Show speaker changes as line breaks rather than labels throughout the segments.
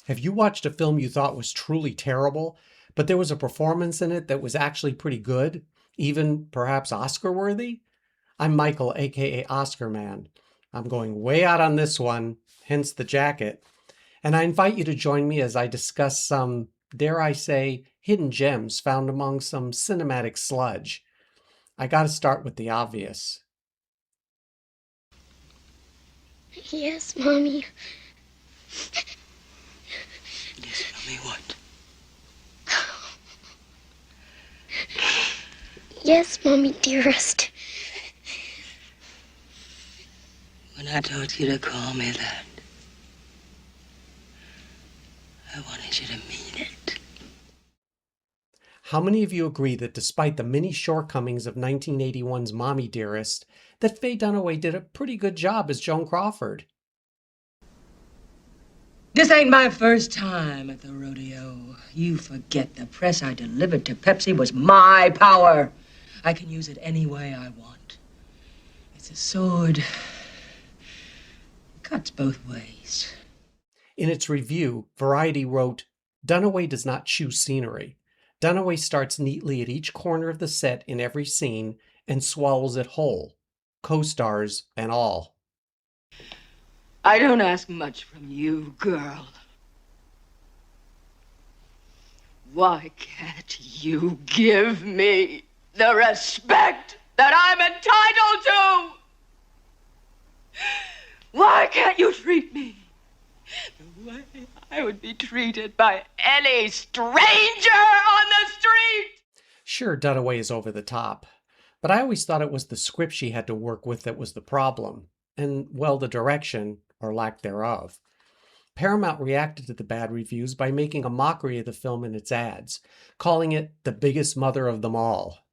Have you watched a film you thought was truly terrible, but there was a performance in it that was actually pretty good, even perhaps Oscar worthy? I'm Michael, aka Oscar Man. I'm going way out on this one, hence the jacket, and I invite you to join me as I discuss some, dare I say, hidden gems found among some cinematic sludge. I gotta start with the obvious.
Yes, Mommy.
Yes, Mommy, what?
Yes, Mommy Dearest.
When I told you to call me that, I wanted you to mean it.
How many of you agree that despite the many shortcomings of 1981's Mommie Dearest, that Faye Dunaway did a pretty good job as Joan Crawford?
This ain't my first time at the rodeo. You forget the press I delivered to Pepsi was my power. I can use it any way I want. It's a sword. It cuts both ways.
In its review, Variety wrote, Dunaway does not chew scenery. Dunaway starts neatly at each corner of the set in every scene and swallows it whole, co-stars and all.
I don't ask much from you, girl. Why can't you give me the respect that I'm entitled to? Why can't you treat me the way I would be treated by any stranger on the street?
Sure, Dunaway is over the top, but I always thought it was the script she had to work with that was the problem, and, well, the direction, or lack thereof. Paramount reacted to the bad reviews by making a mockery of the film in its ads, calling it the biggest mother of them all.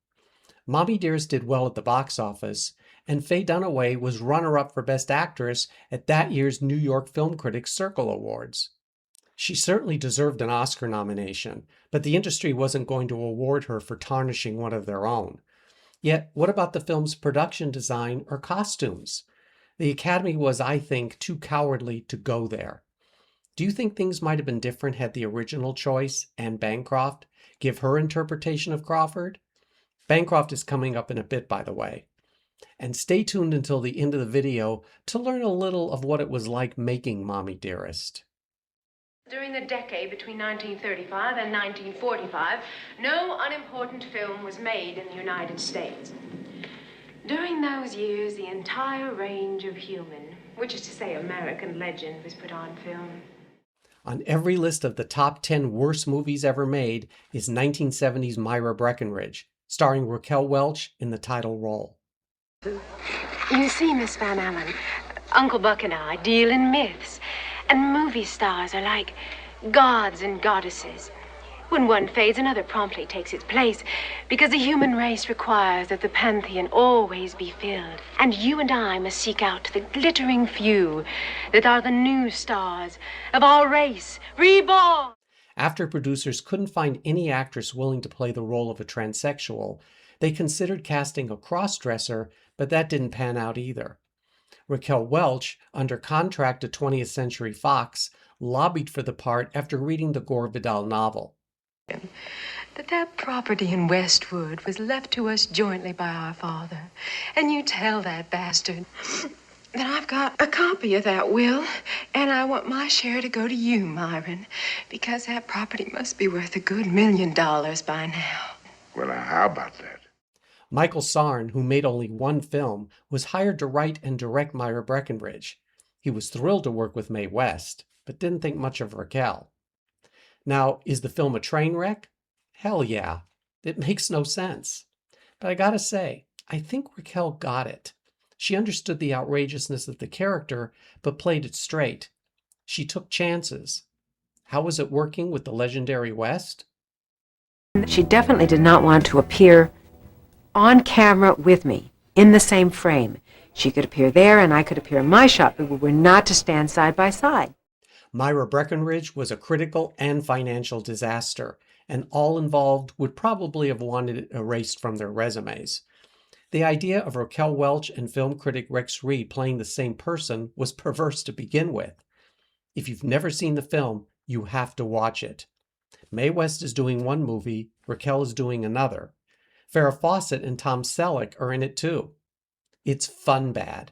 Mommie Dearest did well at the box office, and Faye Dunaway was runner-up for Best Actress at that year's New York Film Critics Circle Awards. She certainly deserved an Oscar nomination, but the industry wasn't going to award her for tarnishing one of their own. Yet, what about the film's production design or costumes? The Academy was, I think, too cowardly to go there. Do you think things might have been different had the original choice, Anne Bancroft, give her interpretation of Crawford? Bancroft is coming up in a bit, by the way. And stay tuned until the end of the video to learn a little of what it was like making Mommie Dearest.
During the decade between 1935 and 1945, no unimportant film was made in the United States. During those years, the entire range of human, which is to say American legend, was put on film.
On every list of the top 10 worst movies ever made is 1970's Myra Breckinridge, starring Raquel Welch in the title role.
You see, Miss Van Allen, Uncle Buck and I deal in myths, and movie stars are like gods and goddesses. When one fades, another promptly takes its place, because the human race requires that the pantheon always be filled. And you and I must seek out the glittering few that are the new stars of our race, reborn.
After producers couldn't find any actress willing to play the role of a transsexual, they considered casting a cross-dresser, but that didn't pan out either. Raquel Welch, under contract to 20th Century Fox, lobbied for the part after reading the Gore Vidal novel.
That property in Westwood was left to us jointly by our father. And you tell that bastard that I've got a copy of that will, and I want my share to go to you, Myron, because that property must be worth a good $1 million by now.
Well, now, how about that?
Michael Sarn, who made only one film, was hired to write and direct Myra Breckinridge. He was thrilled to work with Mae West, but didn't think much of Raquel. Now, is the film a train wreck? Hell yeah. It makes no sense. But I gotta say, I think Raquel got it. She understood the outrageousness of the character, but played it straight. She took chances. How was it working with the legendary West?
She definitely did not want to appear on camera with me, in the same frame. She could appear there and I could appear in my shot, but we were not to stand side by side.
Myra Breckinridge was a critical and financial disaster, and all involved would probably have wanted it erased from their resumes. The idea of Raquel Welch and film critic Rex Reed playing the same person was perverse to begin with. If you've never seen the film, You have to watch it. Mae West is doing one movie, Raquel is doing another. Farrah Fawcett and Tom Selleck are in it too. It's fun bad.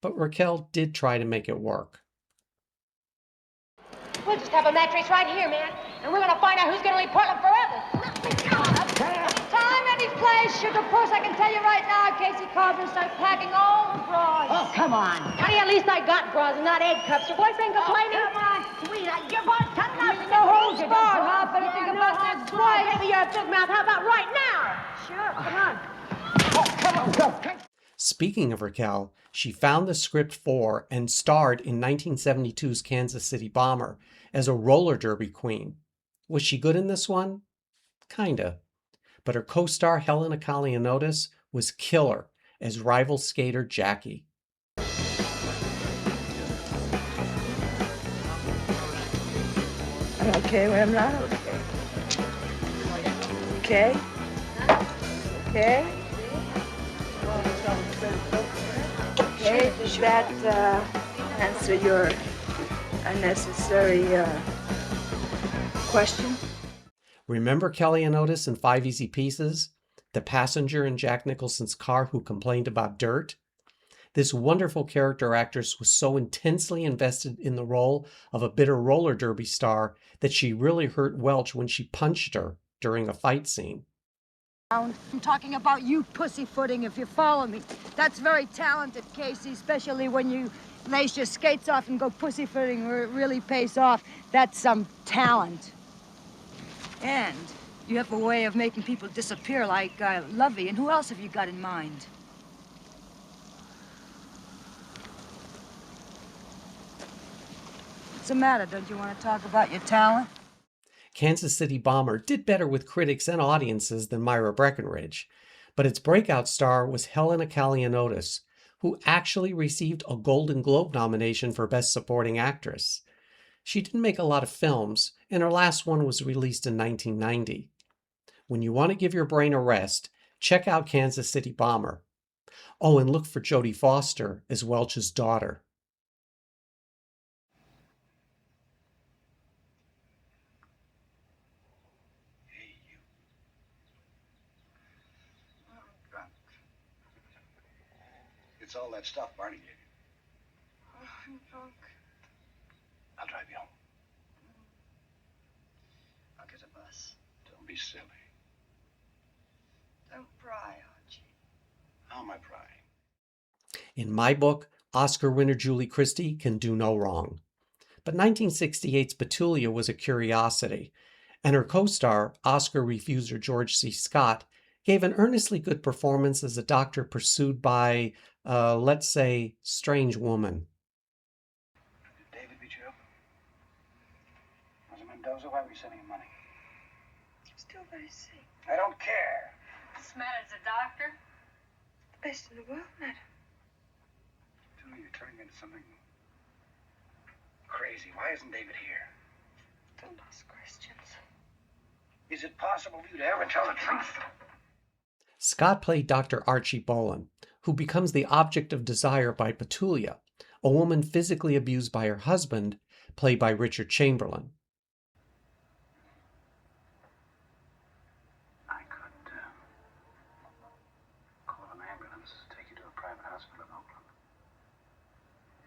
But Raquel did try to make it work.
We'll just have a mattress right here, man. And we're gonna find out who's gonna leave Portland forever. Time, any place, Sugar Puss. I can tell you right now, Casey Carter starts packing all the bras.
Oh, come on.
Honey, at least I got bras and not egg cups. Your boyfriend complaining?
Come on, sweetheart. Your boy's coming out.
No holds barred, huh? Better think about that twice. Maybe you're a big mouth. How about right now? Sure, come on.
Oh, come on, go.
Speaking of Raquel, she found the script for and starred in 1972's Kansas City Bomber as a roller derby queen. Was she good in this one? Kinda. But her co-star Helena Kaliniotis was killer as rival skater Jackie.
I'm okay when I'm not okay. Okay? Okay? Okay, does that answer your unnecessary question?
Remember Kaliniotis in Five Easy Pieces? The passenger in Jack Nicholson's car who complained about dirt? This wonderful character actress was so intensely invested in the role of a bitter roller derby star that she really hurt Welch when she punched her during a fight scene.
I'm talking about you pussyfooting, if you follow me. That's very talented, Casey, especially when you lace your skates off and go pussyfooting where it really pays off. That's some talent. And you have a way of making people disappear like Lovey. And who else have you got in mind? What's the matter? Don't you want to talk about your talent?
Kansas City Bomber did better with critics and audiences than Myra Breckinridge, but its breakout star was Helena Kaliniotis, who actually received a Golden Globe nomination for Best Supporting Actress. She didn't make a lot of films, and her last one was released in 1990. When you want to give your brain a rest, check out Kansas City Bomber. Oh, and look for Jodie Foster as Welch's daughter.
It's all that stuff Barney gave you.
Oh, I'm drunk.
I'll drive you home.
I'll get a bus.
Don't be silly.
Don't pry, Archie.
How am I prying?
In my book, Oscar winner Julie Christie can do no wrong. But 1968's Petulia was a curiosity, and her co-star, Oscar refuser George C. Scott, gave an earnestly good performance as a doctor pursued by, let's say, strange woman.
Did David beat you up? Was it Mendoza? Why were you sending him money?
I'm still very sick.
I don't care.
What's the matter? Is a doctor?
The best in the world, madam.
Petulia, you're turning into something crazy. Why isn't David here?
Don't ask questions.
Is it possible for you to ever tell the truth?
Scott played Dr. Archie Bolan, who becomes the object of desire by Petulia, a woman physically abused by her husband, played by Richard Chamberlain.
I could call an ambulance, take you to a private hospital in Oakland.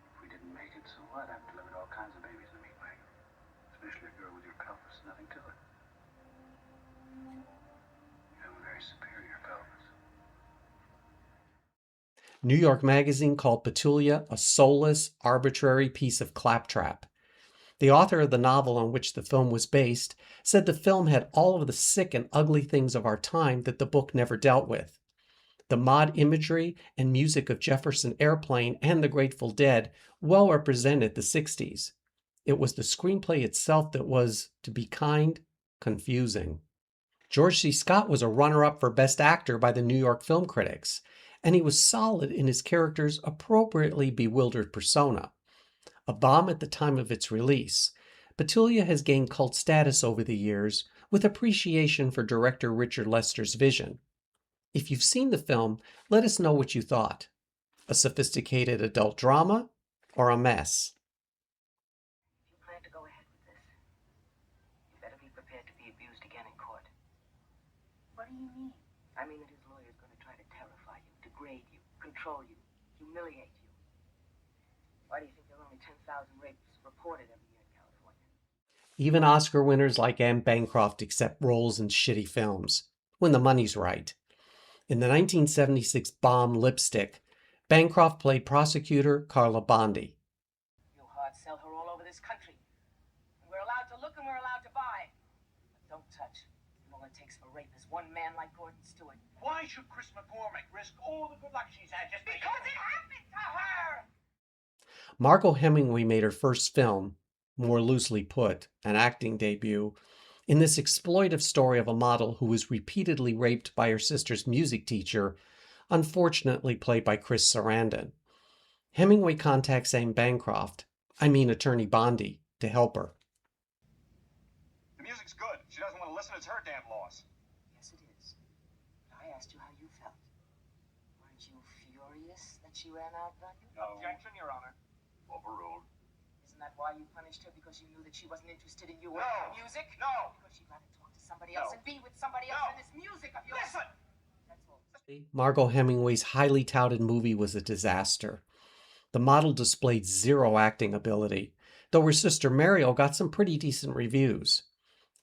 If we didn't make it, so what? I've delivered all kinds of babies in a meat wagon, especially a girl with your pelvis. Nothing to it. You have a very superior pelvis.
New York Magazine called Petulia a soulless, arbitrary piece of claptrap. The author of the novel on which the film was based said the film had all of the sick and ugly things of our time that the book never dealt with. The mod imagery and music of Jefferson Airplane and the Grateful Dead well represented the 60s. It was the screenplay itself that was, to be kind, confusing. George C. Scott was a runner-up for Best Actor by the New York Film Critics, and he was solid in his character's appropriately bewildered persona. A bomb at the time of its release, Petulia has gained cult status over the years with appreciation for director Richard Lester's vision. If you've seen the film, let us know what you thought. A sophisticated adult drama or a mess?
You plan to go ahead with this?
again in court. What do you mean? I mean that his lawyer is going to try to terrify you, degrade you, control you, humiliate you. Why do you think there are only 10,000 rapes reported every year in California?
Even Oscar winners like Anne Bancroft accept roles in shitty films, when the money's right. In the 1976 bomb Lipstick, Bancroft played prosecutor Carla Bondi.
You'll hard sell her all over this country. And we're allowed to look and we're allowed to buy. But don't touch. All it takes for rape is one man like Gordon Stewart.
Why should Chris McCormick risk all the good luck she's had just
Because it happened to her!
Margot Hemingway made her first film, more loosely put, an acting debut, in this exploitive story of a model who was repeatedly raped by her sister's music teacher, unfortunately played by Chris Sarandon. Hemingway contacts Anne Bancroft, Attorney Bondi, to help her.
The music's good. She doesn't want to listen. It's her damn loss.
Yes, it is. But I asked you how you felt. Weren't you furious that she ran out on you?
No. Objection, Your Honor. Overruled.
Isn't that why you punished her? Because you knew that she wasn't interested in you or
No.
music?
No.
Because she'd rather talk to somebody else
No.
and be with somebody else than this music of yours.
Listen!
That's all.
Margot Hemingway's highly touted movie was a disaster. The model displayed zero acting ability, though her sister Mariel got some pretty decent reviews.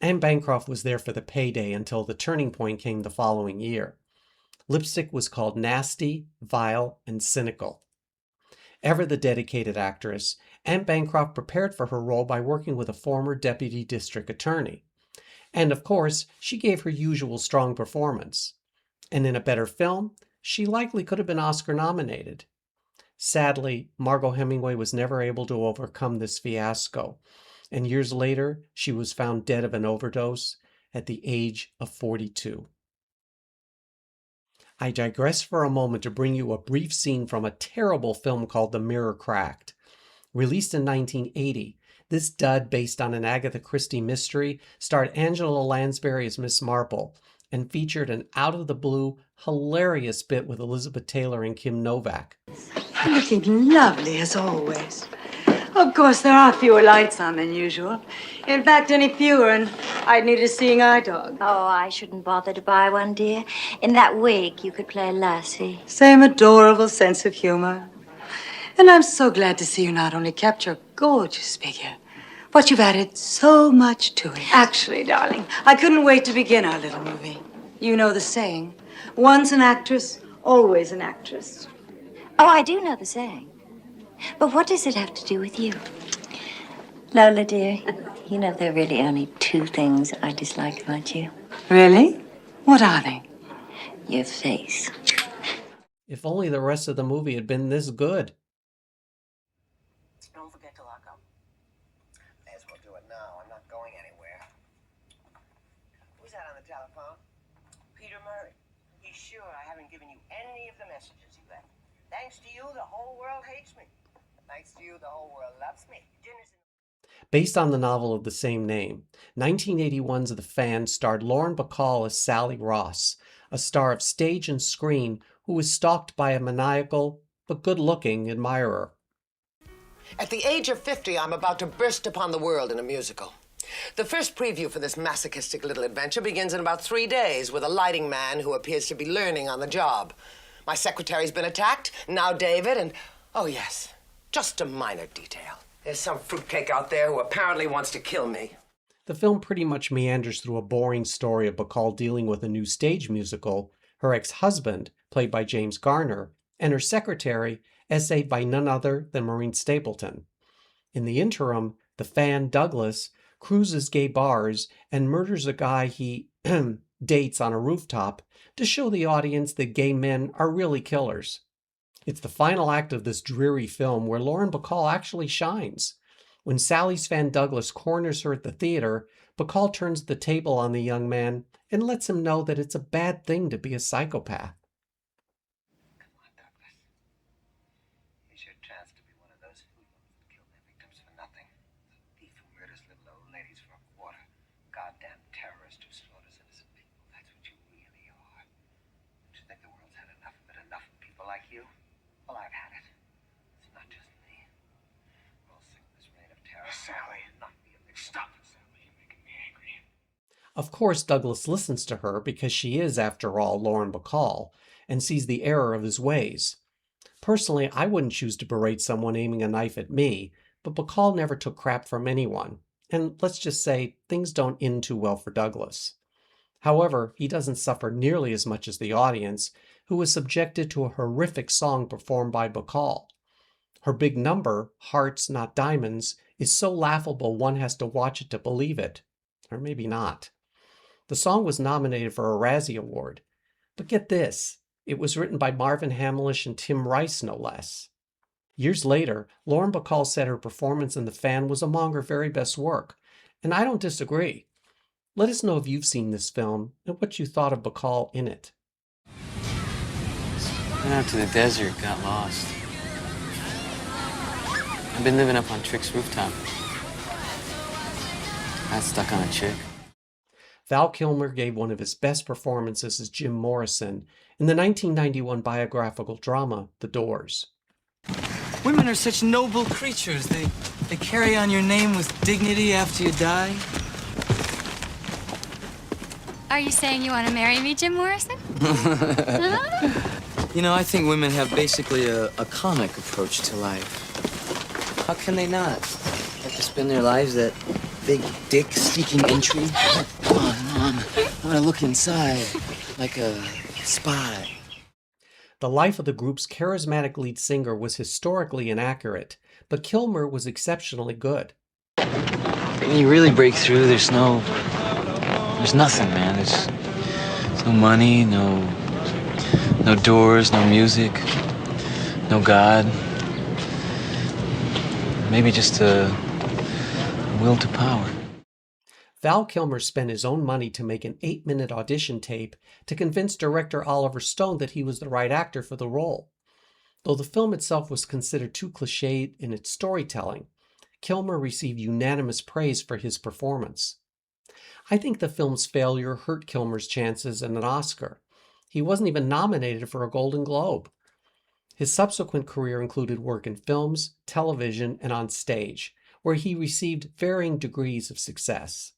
Anne Bancroft was there for the payday until the turning point came the following year. Lipstick was called nasty, vile, and cynical. Ever the dedicated actress, Anne Bancroft prepared for her role by working with a former deputy district attorney. And of course, she gave her usual strong performance. And in a better film, she likely could have been Oscar nominated. Sadly, Margot Hemingway was never able to overcome this fiasco, and years later, she was found dead of an overdose at the age of 42. I digress for a moment to bring you a brief scene from a terrible film called The Mirror Cracked. Released in 1980, this dud based on an Agatha Christie mystery starred Angela Lansbury as Miss Marple and featured an out-of-the-blue, hilarious bit with Elizabeth Taylor and Kim Novak.
Looking lovely as always. Of course, there are fewer lights on than usual. In fact, any fewer, and I'd need a seeing eye dog.
Oh, I shouldn't bother to buy one, dear. In that wig, you could play Lassie.
Same adorable sense of humor. And I'm so glad to see you not only kept your gorgeous figure, but you've added so much to it. Actually, darling, I couldn't wait to begin our little movie. You know the saying, once an actress, always an actress.
Oh, I do know the saying. But what does it have to do with you? Lola, dear, you know there are really only two things I dislike about you.
Really? What are they?
Your face.
If only the rest of the movie had been this good.
Don't forget to lock up.
May as well do it now. I'm not going anywhere. Who's that on the telephone? Peter Murray. Be sure I haven't given you any of the messages you left. Thanks to you, the whole world hates me. Thanks to you, the whole world loves me. Dinner's in...
Based on the novel of the same name, 1981's The Fan starred Lauren Bacall as Sally Ross, a star of stage and screen who was stalked by a maniacal but good-looking admirer.
At the age of 50, I'm about to burst upon the world in a musical. The first preview for this masochistic little adventure begins in about 3 days with a lighting man who appears to be learning on the job. My secretary's been attacked, now David, and, oh yes, just a minor detail. There's some fruitcake out there who apparently wants to kill me.
The film pretty much meanders through a boring story of Bacall dealing with a new stage musical, her ex-husband, played by James Garner, and her secretary, essayed by none other than Maureen Stapleton. In the interim, the fan, Douglas, cruises gay bars and murders a guy he dates on a rooftop to show the audience that gay men are really killers. It's the final act of this dreary film where Lauren Bacall actually shines. When Sally's fan Douglas corners her at the theater, Bacall turns the table on the young man and lets him know that it's a bad thing to be a psychopath.
Come on, Douglas. Here's your chance to be one of those hoodlums that kill their victims for nothing. The thief who murders little old ladies for a quarter. Goddamn terrorist who slaughters innocent people. That's what you really are. Don't you think the world's had enough of it? Enough of people like you? Well, I've had it. It's not just me. We're all sick of this reign of terror.
Sally, stop it, Sally. You're making me angry.
Of course, Douglas listens to her because she is, after all, Lauren Bacall, and sees the error of his ways. Personally, I wouldn't choose to berate someone aiming a knife at me, but Bacall never took crap from anyone. And let's just say, things don't end too well for Douglas. However, he doesn't suffer nearly as much as the audience, who was subjected to a horrific song performed by Bacall. Her big number, Hearts Not Diamonds, is so laughable one has to watch it to believe it. Or maybe not. The song was nominated for a Razzie Award. But get this, it was written by Marvin Hamlish and Tim Rice, no less. Years later, Lauren Bacall said her performance in The Fan was among her very best work, and I don't disagree. Let us know if you've seen this film and what you thought of Bacall in it.
Went out to the desert, got lost. I've been living up on Trick's rooftop. I got stuck on a chick.
Val Kilmer gave one of his best performances as Jim Morrison in the 1991 biographical drama, The Doors.
Women are such noble creatures. They carry on your name with dignity after you die.
Are you saying you want to marry me, Jim Morrison?
You know, I think women have basically a comic approach to life. How can they not? Have to spend their lives that big dick seeking entry? Come on, Mom. I want to look inside like a spy.
The life of the group's charismatic lead singer was historically inaccurate, but Kilmer was exceptionally good.
When you really break through, there's nothing, man. There's no money, no doors, no music, no God. Maybe just a will to power.
Val Kilmer spent his own money to make an 8-minute audition tape to convince director Oliver Stone that he was the right actor for the role. Though the film itself was considered too cliched in its storytelling, Kilmer received unanimous praise for his performance. I think the film's failure hurt Kilmer's chances at an Oscar. He wasn't even nominated for a Golden Globe. His subsequent career included work in films, television, and on stage, where he received varying degrees of success.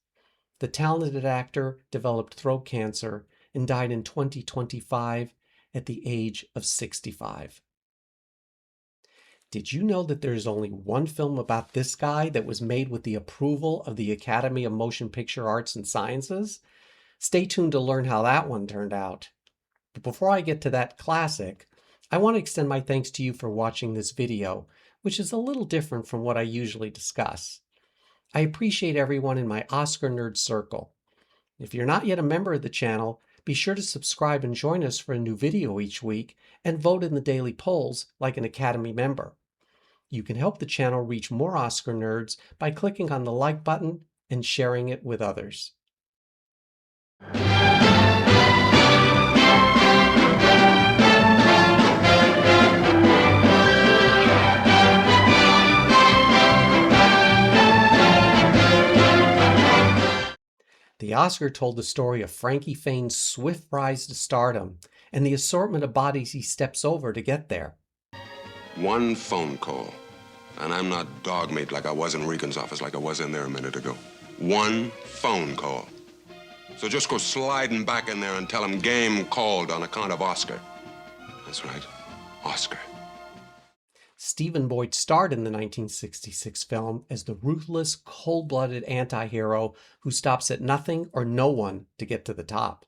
The talented actor developed throat cancer and died in 2025 at the age of 65. Did you know that there's only one film about this guy that was made with the approval of the Academy of Motion Picture Arts and Sciences? Stay tuned to learn how that one turned out. But before I get to that classic, I want to extend my thanks to you for watching this video, which is a little different from what I usually discuss. I appreciate everyone in my Oscar nerd circle. If you're not yet a member of the channel, be sure to subscribe and join us for a new video each week and vote in the daily polls like an Academy member. You can help the channel reach more Oscar nerds by clicking on the like button and sharing it with others. The Oscar told the story of Frankie Fain's swift rise to stardom and the assortment of bodies he steps over to get there.
One phone call, and I'm not dog meat like I was in Regan's office like I was in there a minute ago. One phone call. So just go sliding back in there and tell him game called on account of Oscar. That's right, Oscar.
Stephen Boyd starred in the 1966 film as the ruthless, cold-blooded anti-hero who stops at nothing or no one to get to the top.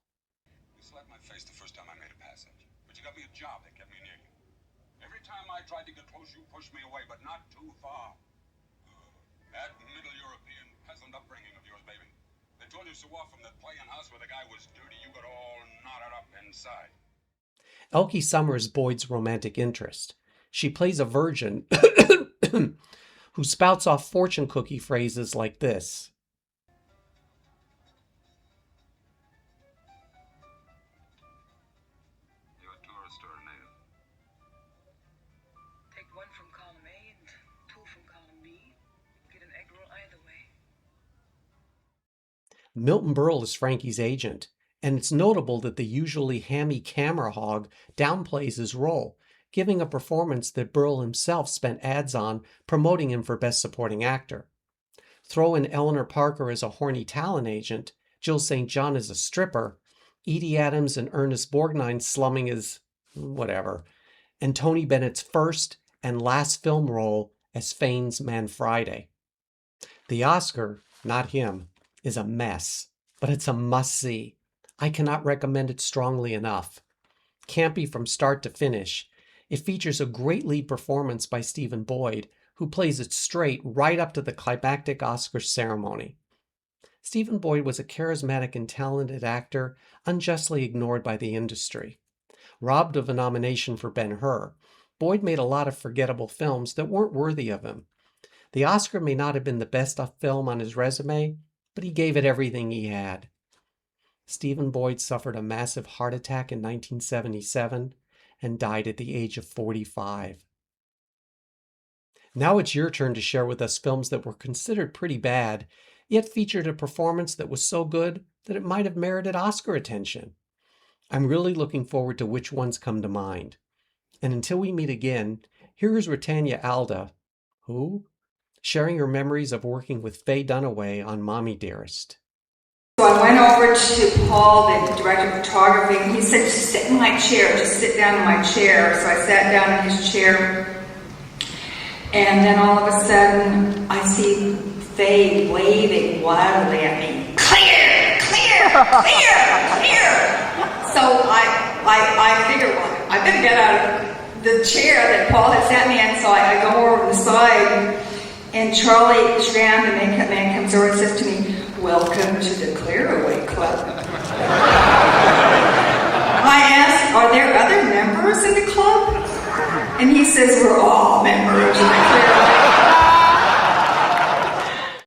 You slapped my face the first time I made a passage, but you got me a job that kept me near you. Every time I tried to get close, you pushed me away, but not too far. That Middle European peasant upbringing of yours, baby. They told you so often that playing house with a guy was dirty, you got all knotted up inside.
Elkie Summer is Boyd's romantic interest. She plays a virgin who spouts off fortune cookie phrases like this.
You're a tourist or a native?
Take one from column A and two from column B. Get an egg roll either way.
Milton Berle is Frankie's agent, and it's notable that the usually hammy camera hog downplays his role, giving a performance that Berle himself spent ads on promoting him for Best Supporting Actor. Throw in Eleanor Parker as a horny talent agent, Jill St. John as a stripper, Edie Adams and Ernest Borgnine slumming as whatever, and Tony Bennett's first and last film role as Fane's Man Friday. The Oscar, not him, is a mess, but it's a must-see. I cannot recommend it strongly enough. Campy from start to finish, it features a great lead performance by Stephen Boyd, who plays it straight right up to the climactic Oscar ceremony. Stephen Boyd was a charismatic and talented actor, unjustly ignored by the industry. Robbed of a nomination for Ben-Hur, Boyd made a lot of forgettable films that weren't worthy of him. The Oscar may not have been the best film on his resume, but he gave it everything he had. Stephen Boyd suffered a massive heart attack in 1977 and died at the age of 45. Now it's your turn to share with us films that were considered pretty bad, yet featured a performance that was so good that it might have merited Oscar attention. I'm really looking forward to which ones come to mind. And until we meet again, here is Britannia Alda, sharing her memories of working with Faye Dunaway on Mommie Dearest.
So I went over to Paul, the director of photography, and he said, just sit in my chair, just sit down in my chair. So I sat down in his chair, and then all of a sudden, I see Faye waving wildly at me, clear, clear, clear, clear. So I figured, well, I better get out of the chair that Paul had sat me in, so I go over to the side, and Charlie Schramm, the makeup man, comes over and says to me, welcome to the Clearaway Club. I asked, are there other members in the club? And he says, we're all members in the Clearaway